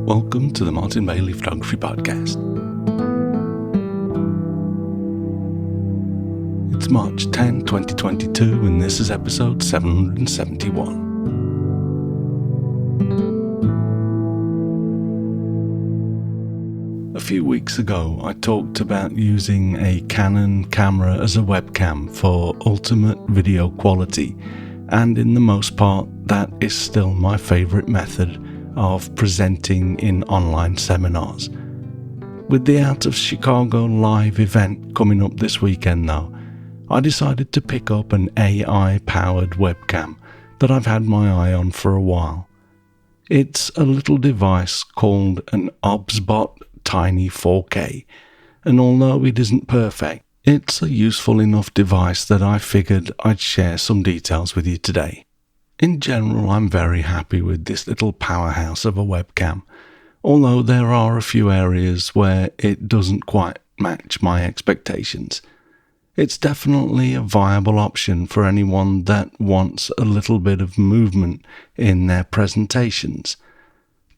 Welcome to the Martin Bailey Photography Podcast. It's March 10, 2022, and this is episode 771. A few weeks ago, I talked about using a Canon camera as a webcam for ultimate video quality, and in the most part, that is still my favourite method of presenting in online seminars. With the Out of Chicago live event coming up this weekend though, I decided to pick up an AI-powered webcam that I've had my eye on for a while. It's a little device called an OBSBOT Tiny 4K, and although it isn't perfect, it's a useful enough device that I figured I'd share some details with you today. In general, I'm very happy with this little powerhouse of a webcam, although there are a few areas where it doesn't quite match my expectations. It's definitely a viable option for anyone that wants a little bit of movement in their presentations.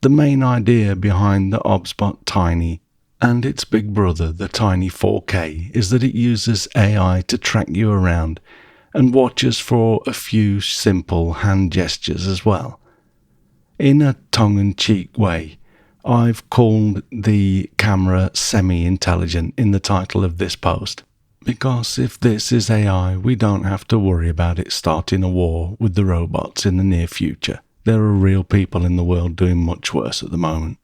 The main idea behind the OBSBOT Tiny and its big brother, the Tiny 4K, is that it uses AI to track you around and watches for a few simple hand gestures as well. In a tongue-in-cheek way, I've called the camera semi-intelligent in the title of this post, because if this is AI, we don't have to worry about it starting a war with the robots in the near future. There are real people in the world doing much worse at the moment.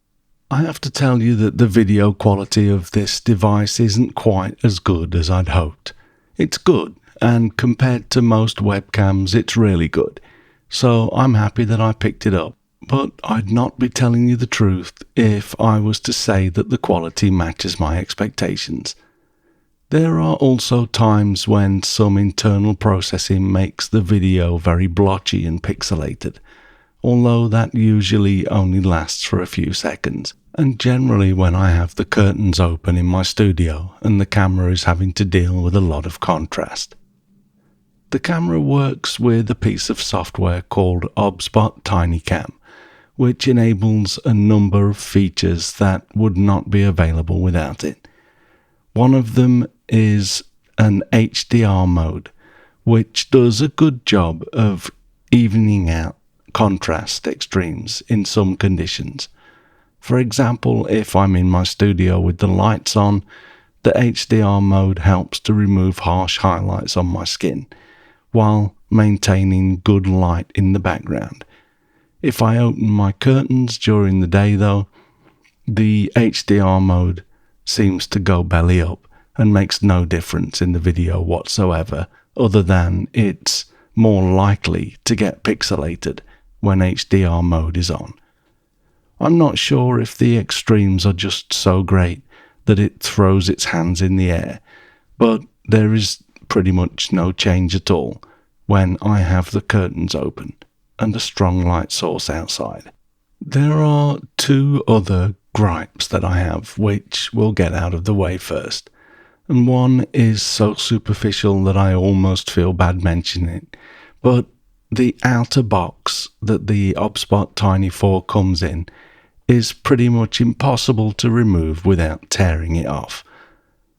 I have to tell you that the video quality of this device isn't quite as good as I'd hoped. It's good, and compared to most webcams, it's really good. So I'm happy that I picked it up, but I'd not be telling you the truth if I was to say that the quality matches my expectations. There are also times when some internal processing makes the video very blotchy and pixelated, although that usually only lasts for a few seconds, and generally when I have the curtains open in my studio and the camera is having to deal with a lot of contrast. The camera works with a piece of software called OBSBOT TinyCam, which enables a number of features that would not be available without it. One of them is an HDR mode, which does a good job of evening out contrast extremes in some conditions. For example, if I'm in my studio with the lights on, the HDR mode helps to remove harsh highlights on my skin, while maintaining good light in the background. If I open my curtains during the day though, the HDR mode seems to go belly up and makes no difference in the video whatsoever, other than it's more likely to get pixelated when HDR mode is on. I'm not sure if the extremes are just so great that it throws its hands in the air, but there is pretty much no change at all when I have the curtains open and a strong light source outside. There are two other gripes that I have, which we'll get out of the way first, and one is so superficial that I almost feel bad mentioning it, but the outer box that the OBSBOT Tiny 4 comes in is pretty much impossible to remove without tearing it off.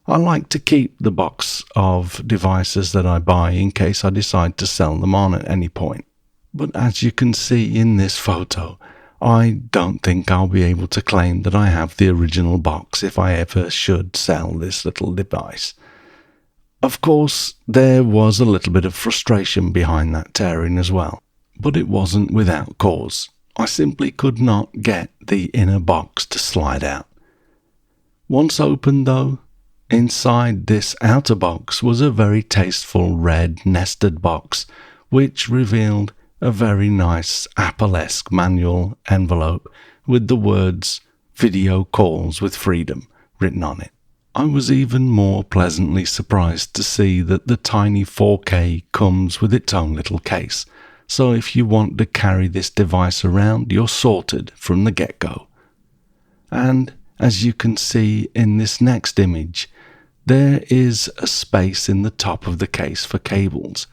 I like to keep the box of devices that I buy in case I decide to sell them on at any point. But as you can see in this photo, I don't think I'll be able to claim that I have the original box if I ever should sell this little device. Of course, there was a little bit of frustration behind that tearing as well, but it wasn't without cause. I simply could not get the inner box to slide out. Once opened though, inside this outer box was a very tasteful red nested box, which revealed a very nice Apple-esque manual envelope with the words "Video Calls with Freedom" written on it. I was even more pleasantly surprised to see that the Tiny 4K comes with its own little case, so if you want to carry this device around, you're sorted from the get-go. And as you can see in this next image, there is a space in the top of the case for cables.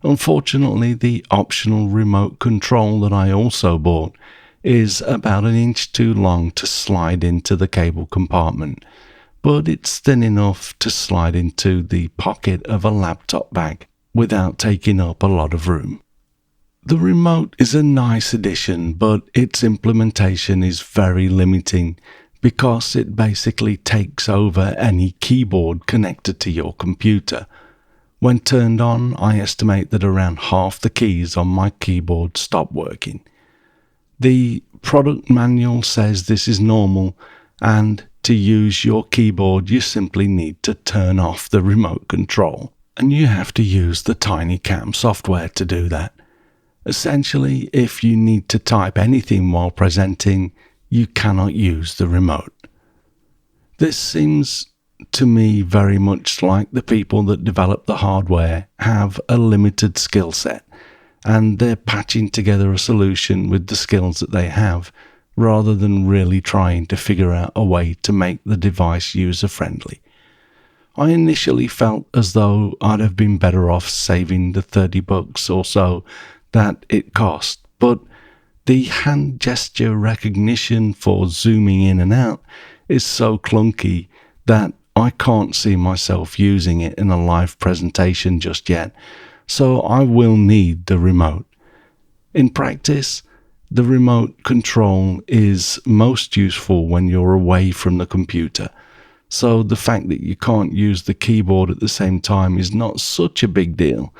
Unfortunately, the optional remote control that I also bought is about an inch too long to slide into the cable compartment, but it's thin enough to slide into the pocket of a laptop bag without taking up a lot of room. The remote is a nice addition, but its implementation is very limiting because it basically takes over any keyboard connected to your computer. When turned on, I estimate that around half the keys on my keyboard stop working. The product manual says this is normal, and to use your keyboard you simply need to turn off the remote control, and you have to use the TinyCam software to do that. Essentially, if you need to type anything while presenting, you cannot use the remote. This seems to me very much like the people that develop the hardware have a limited skill set, and they're patching together a solution with the skills that they have, rather than really trying to figure out a way to make the device user-friendly. I initially felt as though I'd have been better off saving the $30 or so that it cost, but the hand gesture recognition for zooming in and out is so clunky that I can't see myself using it in a live presentation just yet, so I will need the remote. In practice, the remote control is most useful when you're away from the computer, so the fact that you can't use the keyboard at the same time is not such a big deal.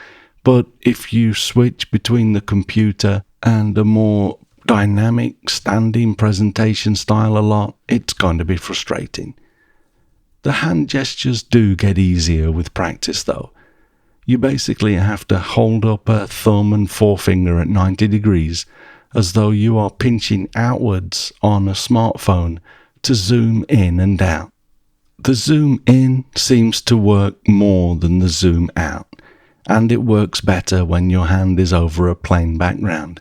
But if you switch between the computer and a more dynamic standing presentation style a lot, it's going to be frustrating. The hand gestures do get easier with practice though. You basically have to hold up a thumb and forefinger at 90 degrees as though you are pinching outwards on a smartphone to zoom in and out. The zoom in seems to work more than the zoom out, and it works better when your hand is over a plain background.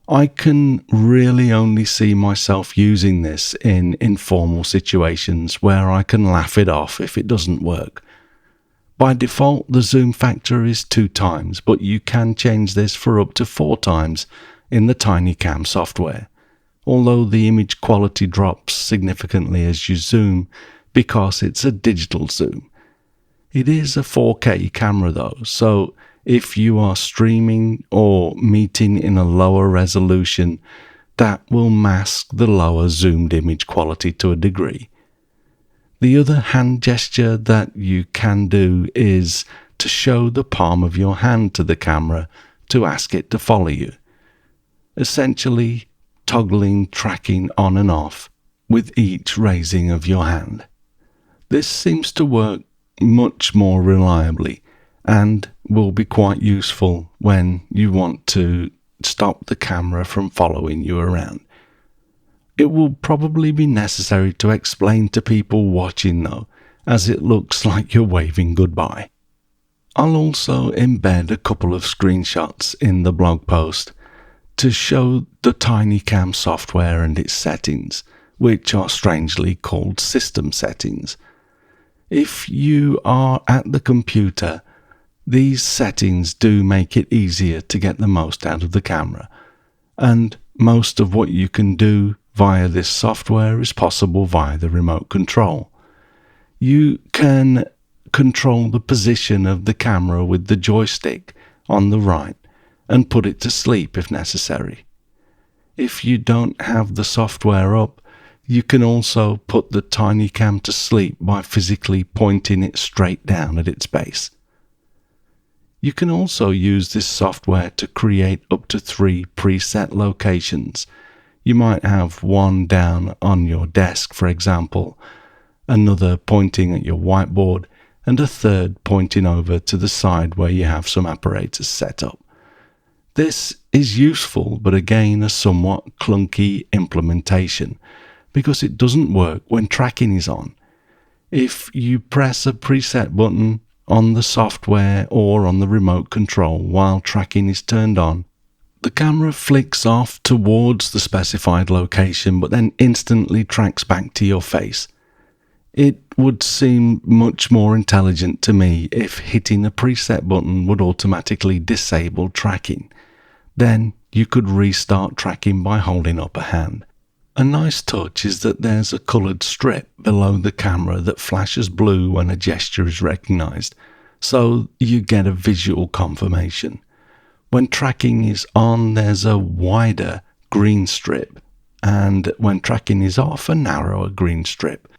I can really only see myself using this in informal situations where I can laugh it off if it doesn't work. By default, the zoom factor is 2 times, but you can change this for up to 4 times in the TinyCam software, although the image quality drops significantly as you zoom because it's a digital zoom. It is a 4K camera though, so if you are streaming or meeting in a lower resolution, that will mask the lower zoomed image quality to a degree. The other hand gesture that you can do is to show the palm of your hand to the camera to ask it to follow you, essentially toggling tracking on and off with each raising of your hand. This seems to work much more reliably and will be quite useful when you want to stop the camera from following you around. It will probably be necessary to explain to people watching though, as it looks like you're waving goodbye. I'll also embed a couple of screenshots in the blog post to show the TinyCam software and its settings, which are strangely called system settings. If you are at the computer, these settings do make it easier to get the most out of the camera, and most of what you can do via this software is possible via the remote control. You can control the position of the camera with the joystick on the right and put it to sleep if necessary. If you don't have the software up, you can also put the TinyCam to sleep by physically pointing it straight down at its base. You can also use this software to create up to 3 preset locations. You might have one down on your desk, for example, another pointing at your whiteboard, and a third pointing over to the side where you have some apparatus set up. This is useful, but again a somewhat clunky implementation, because it doesn't work when tracking is on. If you press a preset button on the software or on the remote control while tracking is turned on, the camera flicks off towards the specified location but then instantly tracks back to your face. It would seem much more intelligent to me if hitting a preset button would automatically disable tracking. Then you could restart tracking by holding up a hand. A nice touch is that there's a coloured strip below the camera that flashes blue when a gesture is recognised, so you get a visual confirmation. When tracking is on, there's a wider green strip, and when tracking is off, a narrower green strip.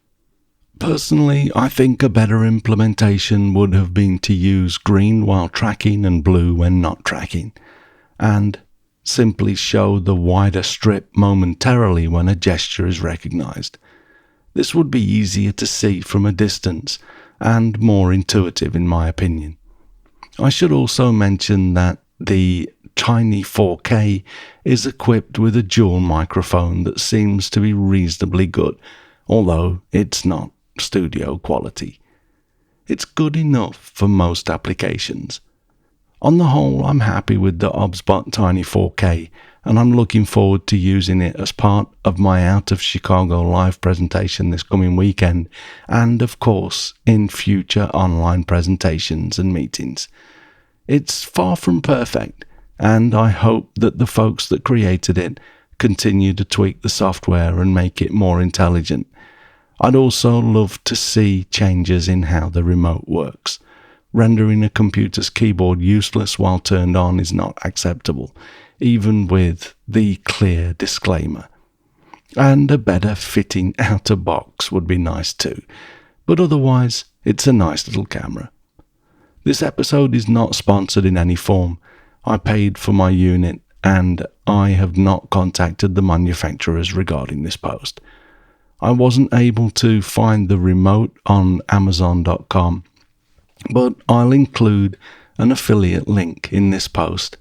Personally, I think a better implementation would have been to use green while tracking and blue when not tracking, and simply show the wider strip momentarily when a gesture is recognized. This would be easier to see from a distance and more intuitive in my opinion. I should also mention that the Tiny 4K is equipped with a dual microphone that seems to be reasonably good, although it's not studio quality. It's good enough for most applications. On the whole, I'm happy with the OBSBOT Tiny 4K, and I'm looking forward to using it as part of my Out of Chicago live presentation this coming weekend, and of course in future online presentations and meetings. It's far from perfect, and I hope that the folks that created it continue to tweak the software and make it more intelligent. I'd also love to see changes in how the remote works. Rendering a computer's keyboard useless while turned on is not acceptable, even with the clear disclaimer. And a better fitting outer box would be nice too, but otherwise it's a nice little camera. This episode is not sponsored in any form. I paid for my unit and I have not contacted the manufacturers regarding this post. I wasn't able to find the remote on Amazon.com, but I'll include an affiliate link in this post.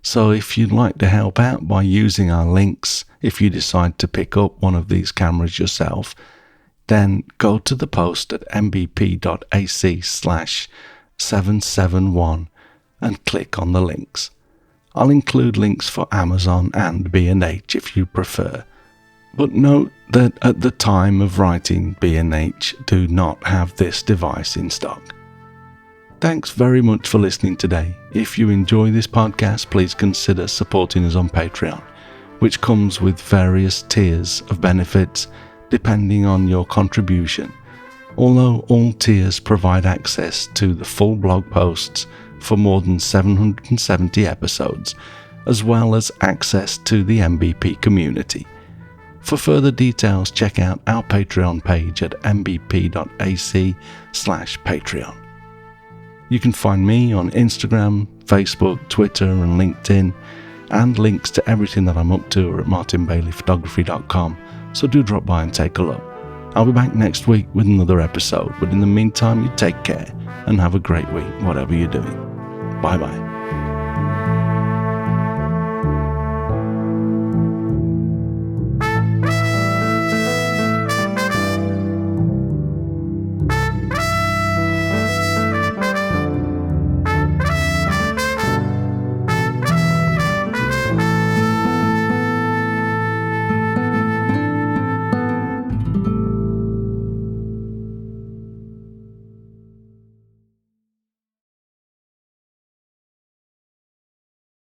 So if you'd like to help out by using our links, if you decide to pick up one of these cameras yourself, then go to the post at mbp.ac/771 and click on the links. I'll include links for Amazon and B&H if you prefer. But note that at the time of writing, B&H do not have this device in stock. Thanks very much for listening today. If you enjoy this podcast, please consider supporting us on Patreon, which comes with various tiers of benefits depending on your contribution. Although all tiers provide access to the full blog posts for more than 770 episodes, as well as access to the MBP community. For further details, check out our Patreon page at mbp.ac/Patreon. You can find me on Instagram, Facebook, Twitter and LinkedIn, and links to everything that I'm up to are at martinbaileyphotography.com, so do drop by and take a look. I'll be back next week with another episode, but in the meantime, you take care and have a great week, whatever you're doing. Bye-bye.